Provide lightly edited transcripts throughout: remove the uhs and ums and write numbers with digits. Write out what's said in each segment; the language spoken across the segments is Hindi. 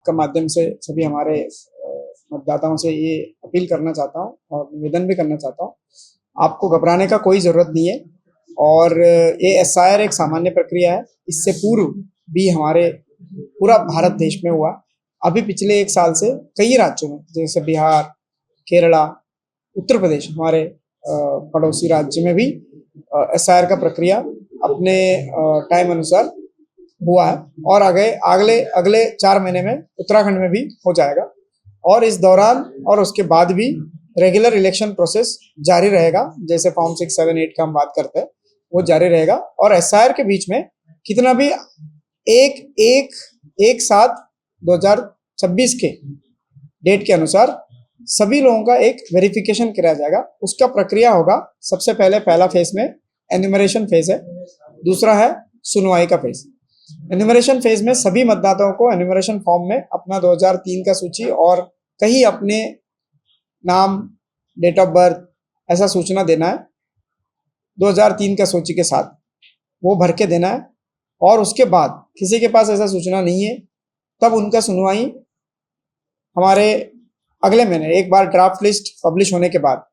का माध्यम से सभी हमारे मतदाताओं से ये अपील करना चाहता हूँ और निवेदन भी करना चाहता हूँ, आपको घबराने का कोई ज़रूरत नहीं है। और ये एसआईआर एक सामान्य प्रक्रिया है। इससे पूर्व भी हमारे पूरा भारत देश में हुआ। अभी पिछले 1 साल से कई राज्यों में जैसे बिहार, केरला, उत्तर प्रदेश, हमारे पड़ोसी राज्य में भी एसआईआर का प्रक्रिया अपने टाइम अनुसार हुआ है और आगे अगले अगले 4 महीने में उत्तराखंड में भी हो जाएगा। और इस दौरान और उसके बाद भी रेगुलर इलेक्शन प्रोसेस जारी रहेगा। जैसे फॉर्म 6, 7, 8 का हम बात करते हैं वो जारी रहेगा। और एसआईआर के बीच में कितना भी एक साथ 2026 के डेट के अनुसार सभी लोगों का एक वेरिफिकेशन कराया जाएगा। उसका प्रक्रिया होगा, सबसे पहला फेज में एन्यूमरेशन फेज है, दूसरा है सुनवाई का फेज। एन्यूमरेशन फेज में सभी मतदाताओं को एन्यूमरेशन फॉर्म में अपना 2003 का सूची और कहीं अपने नाम, डेट ऑफ बर्थ ऐसा सूचना देना है 2003 का सूची के साथ, वो भर के देना है। और उसके बाद किसी के पास ऐसा सूचना नहीं है तब उनका सुनवाई हमारे अगले महीने एक बार ड्राफ्ट लिस्ट पब्लिश होने के बाद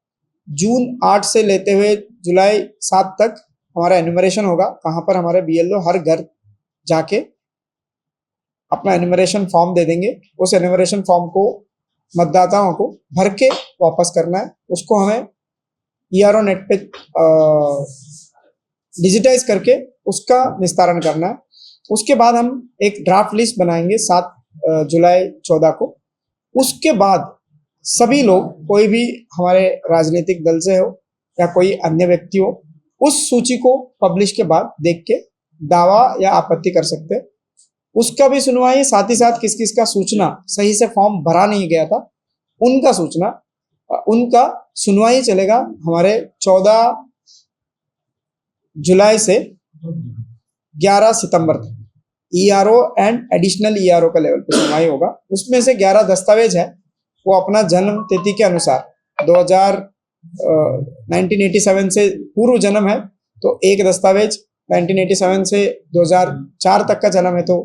जून 8 से लेते हुए जुलाई 7 तक हमारा एन्यूमरेशन होगा। कहाँ पर हमारे बीएलओ हर घर जाके अपना एन्यूमरेशन फॉर्म दे देंगे। उस एन्यूमरेशन फॉर्म को मतदाताओं को भर के वापस करना है। उसको हमें ईआरओ नेट पे डिजिटाइज करके उसका निस्तारण करना है। उसके बाद हम एक ड्राफ्ट लिस्ट बनाएंगे 7 जुलाई 14 को। उसके बाद सभी लोग, कोई भी हमारे राजनीतिक दल से हो या कोई अन्य व्यक्ति हो, उस सूची को पब्लिश के बाद देख के दावा या आपत्ति कर सकते हैं। उसका भी सुनवाई, साथ ही साथ किस किस का सूचना सही से फॉर्म भरा नहीं गया था उनका सुनवाई चलेगा हमारे 14 जुलाई से 11 सितंबर तक। ईआरओ एंड एडिशनल ईआरओ का लेवल पे सुनवाई होगा। उसमें से 11 दस्तावेज है वो अपना जन्म तिथि के अनुसार 1987 से पूर्व जन्म है तो एक दस्तावेज, 1987 से 2004 तक का जन्म है तो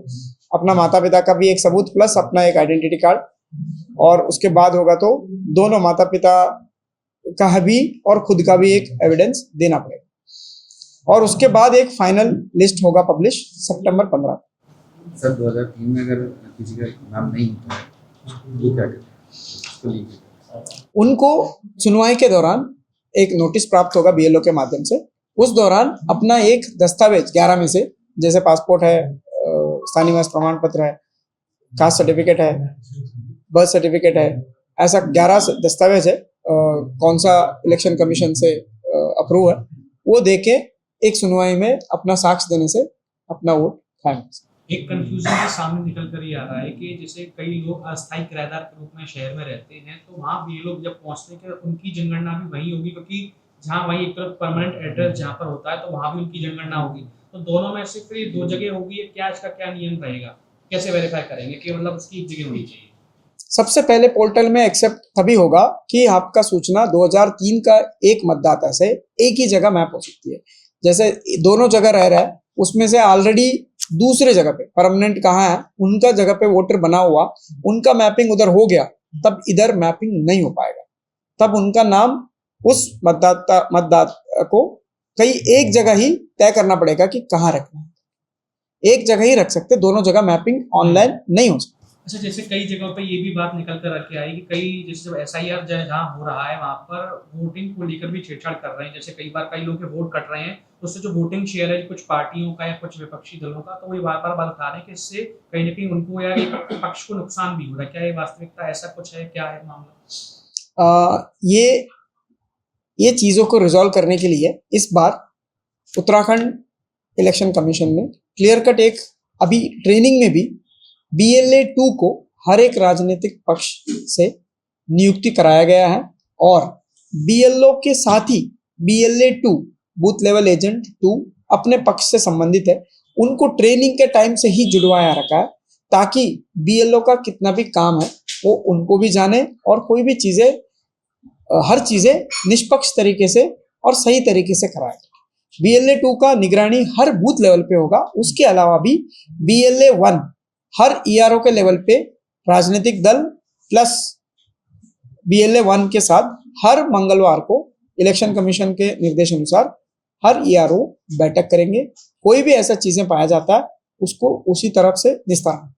अपना माता पिता का भी एक सबूत प्लस अपना एक आइडेंटिटी कार्ड, और उसके बाद होगा तो दोनों माता पिता का भी और खुद का भी एक एविडेंस देना पड़ेगा। और उसके बाद एक फाइनल लिस्ट होगा पब्लिश सितंबर 15। सर 2003 में अगर किसी का नाम नहीं होता है तो क्या करें? उनको सुनवाई के दौरान एक नोटिस प्राप्त होगा बीएलओ के माध्यम से। उस दौरान अपना एक दस्तावेज 11 में से, जैसे पासपोर्ट है, स्थानीय निवास प्रमाण पत्र है, कास्ट सर्टिफिकेट है, बर्थ सर्टिफिकेट है, ऐसा 11 दस्तावेज है कौन सा इलेक्शन कमीशन से अप्रूव है, वो देके एक सुनवाई में अपना साक्ष्य देने से अपना वोट फाइनल। एक कंफ्यूजन के सामने निकल कर ये आ रहा है कि जैसे कई लोग अस्थायी किराएदार के रूप में शहर में रहते हैं तो वहाँ भी ये लोग जब पहुँचते हैं उनकी जनगणना भी वही होगी, क्योंकि जहाँ वही एक तरफ परमानेंट एड्रेस जहाँ पर होता है तो वहाँ भी उनकी जनगणना होगी। तो दोनों में से फिर 2 जगह होगी, क्या इसका क्या नियम रहेगा, कैसे वेरीफाई करेंगे कि मतलब उसकी एक जगह होनी चाहिए? सबसे पहले पोर्टल में एक्सेप्ट तभी होगा कि आपका सूचना 2003 का एक मतदाता से एक ही जगह मैप हो सकती है। जैसे दोनों जगह रह रहा है उसमें से ऑलरेडी दूसरे जगह पे परमानेंट कहाँ है, उनका जगह पे वोटर बना हुआ, उनका मैपिंग उधर हो गया, तब इधर मैपिंग नहीं हो पाएगा। तब उनका नाम उस मतदाता को कहीं एक जगह ही तय करना पड़ेगा कि कहाँ रखना है। एक जगह ही रख सकते, दोनों जगह मैपिंग ऑनलाइन नहीं हो सकती। अच्छा, जैसे कई जगहों पे ये भी बात निकल कर रखे आई कि कई जैसे जब एसआईआर जहाँ हो रहा है वहाँ पर वोटिंग को लेकर भी छेड़छाड़ कर रहे हैं। जैसे कई बार कई लोग के वोट कट रहे हैं तो उससे जो वोटिंग शेयर है कुछ पार्टियों का या कुछ विपक्षी दलों का, तो वो बार बार बात उठा रहे हैं कि इससे कहीं ना कहीं उनको या एक पक्ष को नुकसान भी हो रहा है। क्या ये वास्तविकता ऐसा कुछ है, क्या है मामला? ये चीज़ों को रिजॉल्व करने के लिए इस बार उत्तराखंड इलेक्शन कमीशन ने क्लियर कट एक अभी ट्रेनिंग में भी BLA 2 को हर एक राजनीतिक पक्ष से नियुक्ति कराया गया है और BLO के साथ ही BLA 2 बूथ लेवल एजेंट 2 अपने पक्ष से संबंधित है, उनको ट्रेनिंग के टाइम से ही जुड़वाया रखा है ताकि BLO का कितना भी काम है वो उनको भी जाने और कोई भी चीज़ें, हर चीज़ें निष्पक्ष तरीके से और सही तरीके से कराए। BLA 2 का निगरानी हर बूथ लेवल पे होगा। उसके अलावा भी BLA 1 हर ERO के लेवल पे राजनीतिक दल प्लस BLA 1 के साथ हर मंगलवार को इलेक्शन कमीशन के निर्देश अनुसार हर ERO बैठक करेंगे। कोई भी ऐसा चीजें पाया जाता है उसको उसी तरफ से निस्तारण